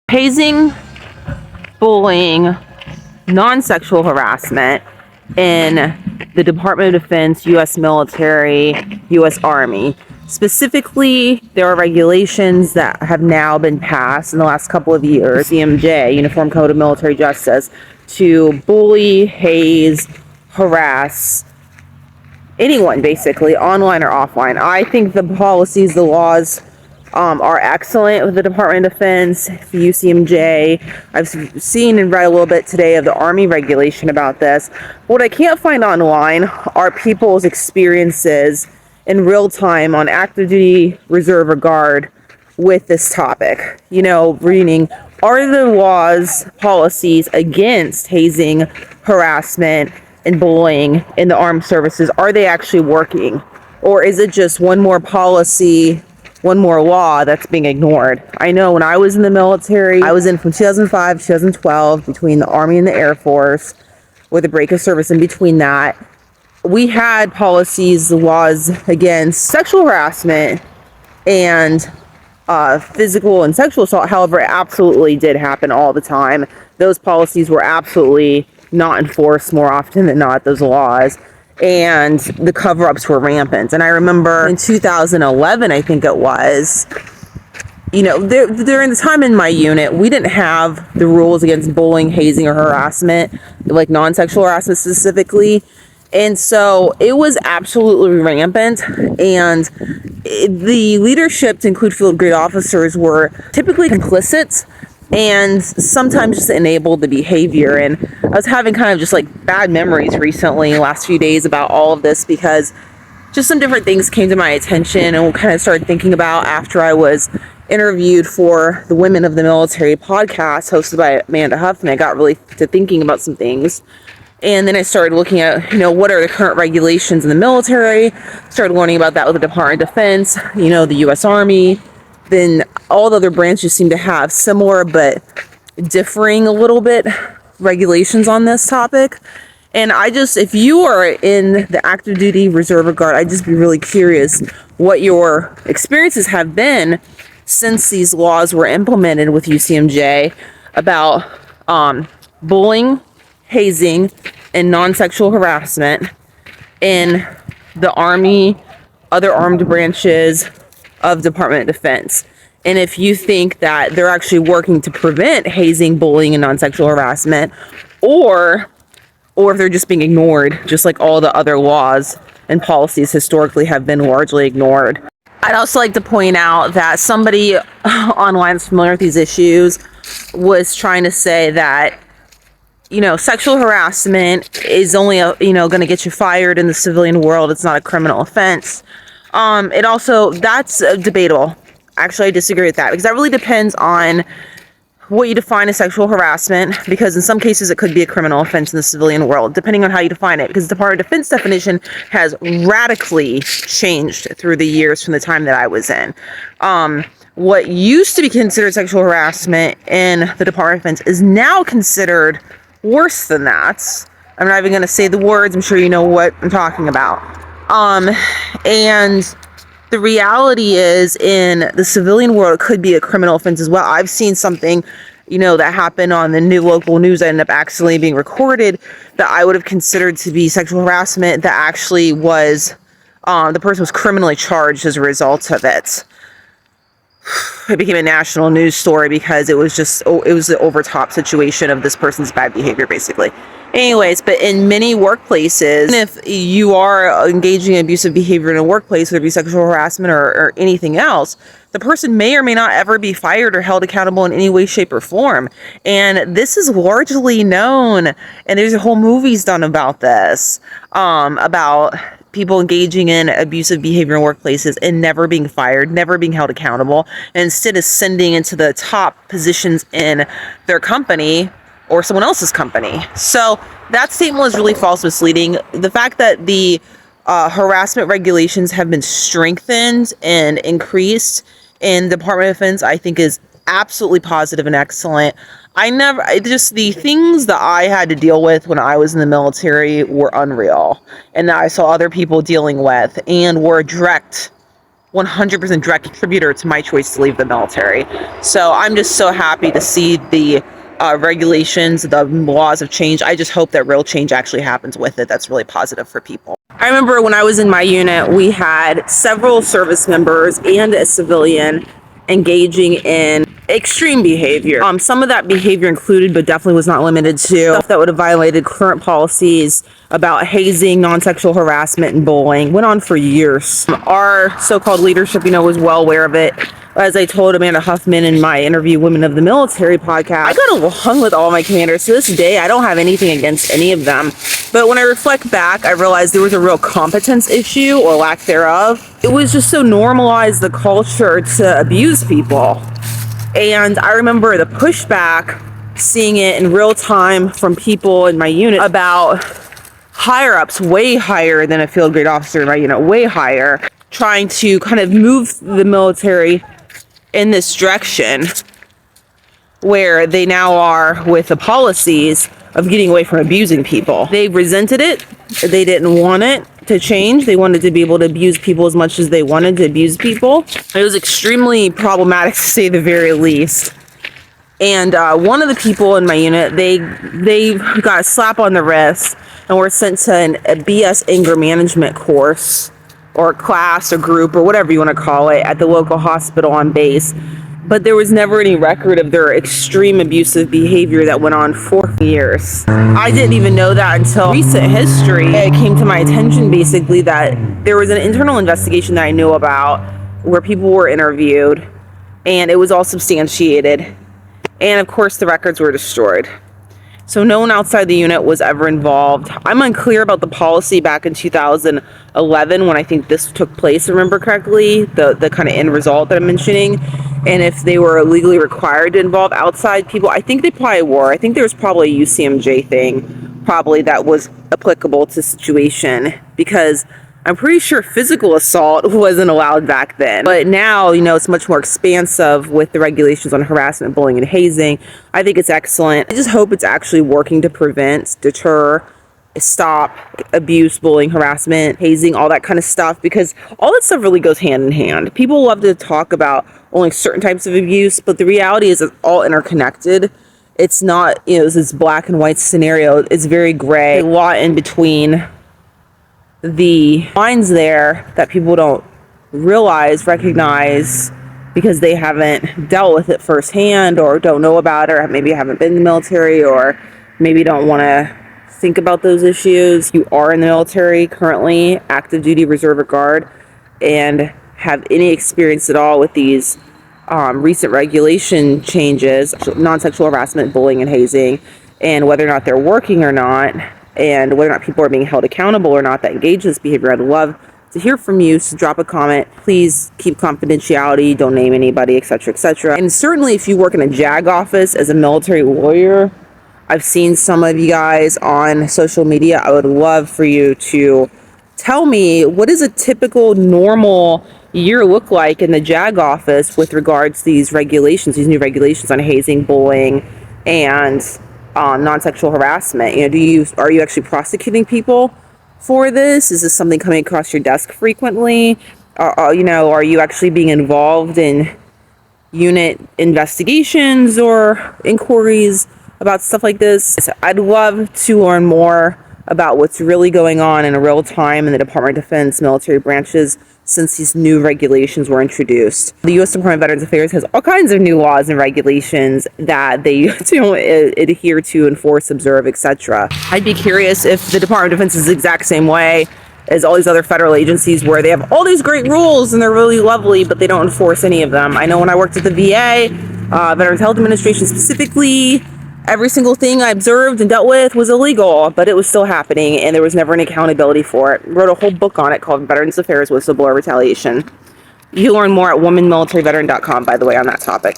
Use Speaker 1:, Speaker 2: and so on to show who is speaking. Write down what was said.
Speaker 1: Hazing, bullying, non-sexual harassment in the Department of Defense, U.S. military, U.S. Army. Specifically, there are regulations that have now been passed in the last couple of years, UCMJ, Uniform Code of Military Justice, to bully, haze, harass anyone, basically, online or offline. I think the policies, the laws are excellent with the Department of Defense, the UCMJ. I've seen and read a little bit today of the Army regulation about this. What I can't find online are people's experiences in real time on active duty, reserve, or guard with this topic. You know, reading, are the laws, policies against hazing, harassment, and bullying in the armed services, are they actually working? Or is it just one more policy, one more law that's being ignored? I know when I was in the military, I was in from 2005 to 2012 between the Army and the Air Force with a break of service in between that. We had policies, laws against sexual harassment and physical and sexual assault. However, it absolutely did happen all the time. Those policies were absolutely not enforced more often than not, those laws. And the cover-ups were rampant. And I remember in 2011, I think it was, you know, during the time in my unit, we didn't have the rules against bullying, hazing, or harassment, like non-sexual harassment specifically. And so it was absolutely rampant. And the leadership, to include field grade officers, were typically complicit and sometimes just enabled the behavior. And I was having kind of just like bad memories recently, last few days, about all of this, because just some different things came to my attention and kind of started thinking about after I was interviewed for the Women of the Military podcast hosted by Amanda Huffman. I got really to thinking about some things. And then I started looking at, you know, what are the current regulations in the military, started learning about that with the Department of Defense, you know, the U.S. Army. Then all the other branches seem to have similar but differing a little bit regulations on this topic. And if you are in the active duty, reserve, or guard, I'd just be really curious what your experiences have been since these laws were implemented with UCMJ about bullying, hazing, and non-sexual harassment in the Army, other armed branches of Department of Defense. And if you think that they're actually working to prevent hazing, bullying, and non-sexual harassment, or if they're just being ignored, just like all the other laws and policies historically have been largely ignored. I'd also like to point out that somebody online is familiar with these issues was trying to say that, you know, sexual harassment is only, going to get you fired in the civilian world. It's not a criminal offense. That's debatable. Actually, I disagree with that, because that really depends on what you define as sexual harassment, because in some cases it could be a criminal offense in the civilian world, depending on how you define it, because the Department of Defense definition has radically changed through the years from the time that I was in. What used to be considered sexual harassment in the Department of Defense is now considered worse than that. I'm not even going to say the words. I'm sure you know what I'm talking about. And the reality is, in the civilian world, it could be a criminal offense as well. I've seen something, that happened on the new local news that ended up accidentally being recorded that I would have considered to be sexual harassment, that actually was, the person was criminally charged as a result of it. It became a national news story because it was the overtop situation of this person's bad behavior, basically. Anyways, but in many workplaces, if you are engaging in abusive behavior in a workplace, whether it be sexual harassment or anything else, the person may or may not ever be fired or held accountable in any way, shape, or form. And this is largely known, and there's whole movies done about this, about people engaging in abusive behavior in workplaces and never being fired, never being held accountable, and instead ascending into the top positions in their company or someone else's company. So that statement was really false, misleading. The fact that the harassment regulations have been strengthened and increased in the Department of Defense, I think, is absolutely positive and excellent. The things that I had to deal with when I was in the military were unreal, and that I saw other people dealing with and were direct 100% direct contributor to my choice to leave the military. So I'm just so happy to see the regulations, the laws have changed. I just hope that real change actually happens with it. That's really positive for people. I remember when I was in my unit, we had several service members and a civilian engaging in extreme behavior. Some of that behavior included, but definitely was not limited to, stuff that would have violated current policies about hazing, non-sexual harassment, and bullying. Went on for years. Our so-called leadership, was well aware of it. As I told Amanda Huffman in my interview, Women of the Military podcast, I got along with all my commanders. To this day, I don't have anything against any of them. But when I reflect back, I realized there was a real competence issue or lack thereof. It was just so normalized, the culture to abuse people. And I remember the pushback, seeing it in real time from people in my unit about higher ups, way higher than a field grade officer in my unit, way higher, trying to kind of move the military in this direction where they now are with the policies of getting away from abusing people. They resented it. They didn't want it to change. They wanted to be able to abuse people as much as they wanted to abuse people. It was extremely problematic, to say the very least. And one of the people in my unit, they got a slap on the wrist and were sent to a BS anger management course or class or group or whatever you want to call it at the local hospital on base. But there was never any record of their extreme abusive behavior that went on for years. I didn't even know that until recent history. It came to my attention basically that there was an internal investigation that I knew about where people were interviewed and it was all substantiated. And of course the records were destroyed. So no one outside the unit was ever involved. I'm unclear about the policy back in 2011 when I think this took place, remember correctly, the kind of end result that I'm mentioning, and if they were legally required to involve outside people. I think they probably were. I think there was probably a UCMJ thing probably that was applicable to the situation, because I'm pretty sure physical assault wasn't allowed back then. But now, it's much more expansive with the regulations on harassment, bullying, and hazing. I think it's excellent. I just hope it's actually working to prevent, deter, stop abuse, bullying, harassment, hazing, all that kind of stuff, because all that stuff really goes hand in hand. People love to talk about only certain types of abuse, but the reality is it's all interconnected. It's not, this black and white scenario. It's very gray. A lot in between the lines there that people don't recognize because they haven't dealt with it firsthand or don't know about it, or maybe haven't been in the military, or maybe don't want to think about those issues. You are in the military currently, active duty, reserve, or guard, and have any experience at all with these recent regulation changes, non-sexual harassment, bullying, and hazing, and whether or not they're working or not, and whether or not people are being held accountable or not that engage in this behavior. I'd love to hear from you, so drop a comment. Please keep confidentiality, don't name anybody, etc., etc. And certainly if you work in a JAG office as a military lawyer, I've seen some of you guys on social media. I would love for you to tell me, what does a typical normal year look like in the JAG office with regards to these regulations, these new regulations on hazing, bullying, and non-sexual harassment? Are you actually prosecuting people for this? Is this something coming across your desk frequently? Are you actually being involved in unit investigations or inquiries about stuff like this? I'd love to learn more about what's really going on in real time in the Department of Defense military branches since these new regulations were introduced. The U.S. Department of Veterans Affairs has all kinds of new laws and regulations that they adhere to, enforce, observe, etc. I'd be curious if the Department of Defense is the exact same way as all these other federal agencies, where they have all these great rules and they're really lovely, but they don't enforce any of them. I know when I worked at the VA, Veterans Health Administration specifically, every single thing I observed and dealt with was illegal, but it was still happening, and there was never any accountability for it. Wrote a whole book on it called Veterans Affairs Whistleblower Retaliation. You can learn more at womanmilitaryveteran.com, by the way, on that topic.